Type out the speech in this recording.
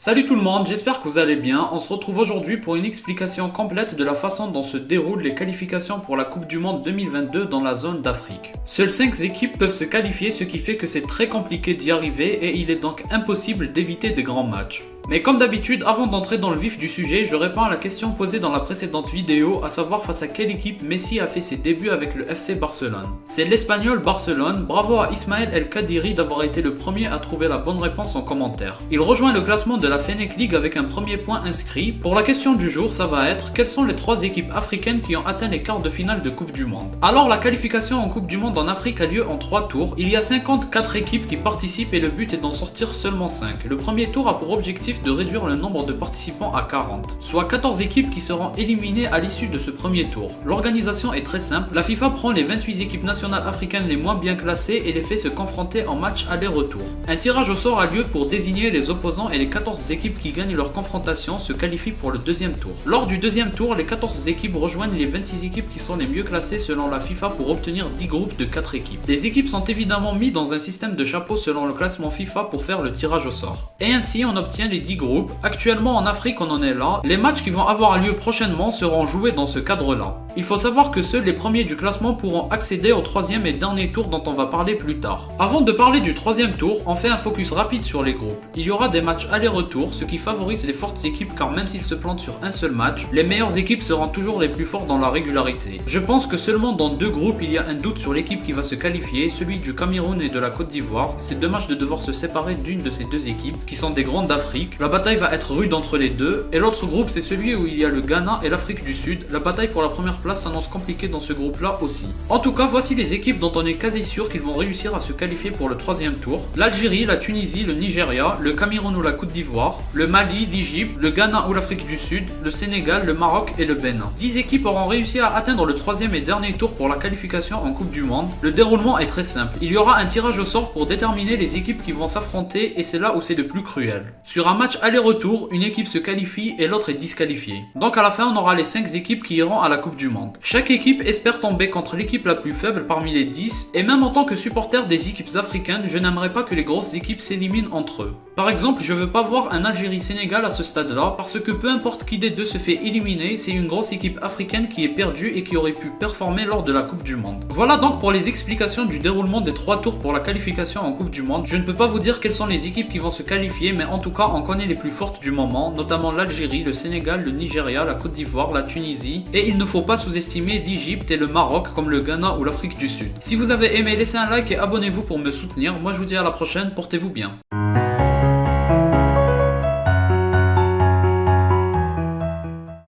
Salut tout le monde, j'espère que vous allez bien. On se retrouve aujourd'hui pour une explication complète de la façon dont se déroulent les qualifications pour la Coupe du Monde 2022 dans la zone d'Afrique. Seules 5 équipes peuvent se qualifier, ce qui fait que c'est très compliqué d'y arriver et il est donc impossible d'éviter des grands matchs. Mais comme d'habitude, avant d'entrer dans le vif du sujet, je réponds à la question posée dans la précédente vidéo, à savoir face à quelle équipe Messi a fait ses débuts avec le FC Barcelone. C'est l'Espagnol Barcelone. Bravo à Ismaël El Kadiri d'avoir été le premier à trouver la bonne réponse en commentaire. Il rejoint le classement de la Fennec League avec un premier point inscrit. Pour la question du jour, ça va être: quelles sont les 3 équipes africaines qui ont atteint les quarts de finale de Coupe du Monde? Alors, la qualification en Coupe du Monde en Afrique a lieu en 3 tours. Il y a 54 équipes qui participent et le but est d'en sortir seulement 5. Le premier tour a pour objectif de réduire le nombre de participants à 40, soit 14 équipes qui seront éliminées à l'issue de ce premier tour. L'organisation est très simple, la FIFA prend les 28 équipes nationales africaines les moins bien classées et les fait se confronter en match aller-retour. Un tirage au sort a lieu pour désigner les opposants et les 14 équipes qui gagnent leur confrontation se qualifient pour le deuxième tour. Lors du deuxième tour, les 14 équipes rejoignent les 26 équipes qui sont les mieux classées selon la FIFA pour obtenir 10 groupes de 4 équipes. Les équipes sont évidemment mises dans un système de chapeau selon le classement FIFA pour faire le tirage au sort. Et ainsi on obtient les 10 groupes. Actuellement en Afrique on en est là. Les matchs qui vont avoir lieu prochainement seront joués dans ce cadre-là. Il faut savoir que seuls les premiers du classement pourront accéder au troisième et dernier tour dont on va parler plus tard. Avant de parler du troisième tour, on fait un focus rapide sur les groupes. Il y aura des matchs aller-retour, ce qui favorise les fortes équipes car même s'ils se plantent sur un seul match, les meilleures équipes seront toujours les plus fortes dans la régularité. Je pense que seulement dans 2 groupes il y a un doute sur l'équipe qui va se qualifier, celui du Cameroun et de la Côte d'Ivoire. C'est dommage de devoir se séparer d'une de ces 2 équipes qui sont des grandes d'Afrique. La bataille va être rude entre les deux. Et l'autre groupe, c'est celui où il y a le Ghana et l'Afrique du Sud. La bataille pour la première place s'annonce compliquée dans ce groupe-là aussi. En tout cas, voici les équipes dont on est quasi sûr qu'ils vont réussir à se qualifier pour le troisième tour: l'Algérie, la Tunisie, le Nigeria, le Cameroun ou la Côte d'Ivoire, le Mali, l'Égypte, le Ghana ou l'Afrique du Sud, le Sénégal, le Maroc et le Bénin. 10 équipes auront réussi à atteindre le troisième et dernier tour pour la qualification en Coupe du Monde. Le déroulement est très simple. Il y aura un tirage au sort pour déterminer les équipes qui vont s'affronter et c'est là où c'est le plus cruel. Sur un match aller-retour, une équipe se qualifie et l'autre est disqualifiée. Donc à la fin, on aura les 5 équipes qui iront à la Coupe du Monde. Chaque équipe espère tomber contre l'équipe la plus faible parmi les 10, et même en tant que supporter des équipes africaines, je n'aimerais pas que les grosses équipes s'éliminent entre eux. Par exemple, je veux pas voir un Algérie-Sénégal à ce stade-là, parce que peu importe qui des deux se fait éliminer, c'est une grosse équipe africaine qui est perdue et qui aurait pu performer lors de la Coupe du Monde. Voilà donc pour les explications du déroulement des 3 tours pour la qualification en Coupe du Monde. Je ne peux pas vous dire quelles sont les équipes qui vont se qualifier, mais en tout cas, on connaît les plus fortes du moment, notamment l'Algérie, le Sénégal, le Nigeria, la Côte d'Ivoire, la Tunisie, et il ne faut pas sous-estimer l'Égypte et le Maroc comme le Ghana ou l'Afrique du Sud. Si vous avez aimé, laissez un like et abonnez-vous pour me soutenir. Moi je vous dis à la prochaine, portez-vous bien.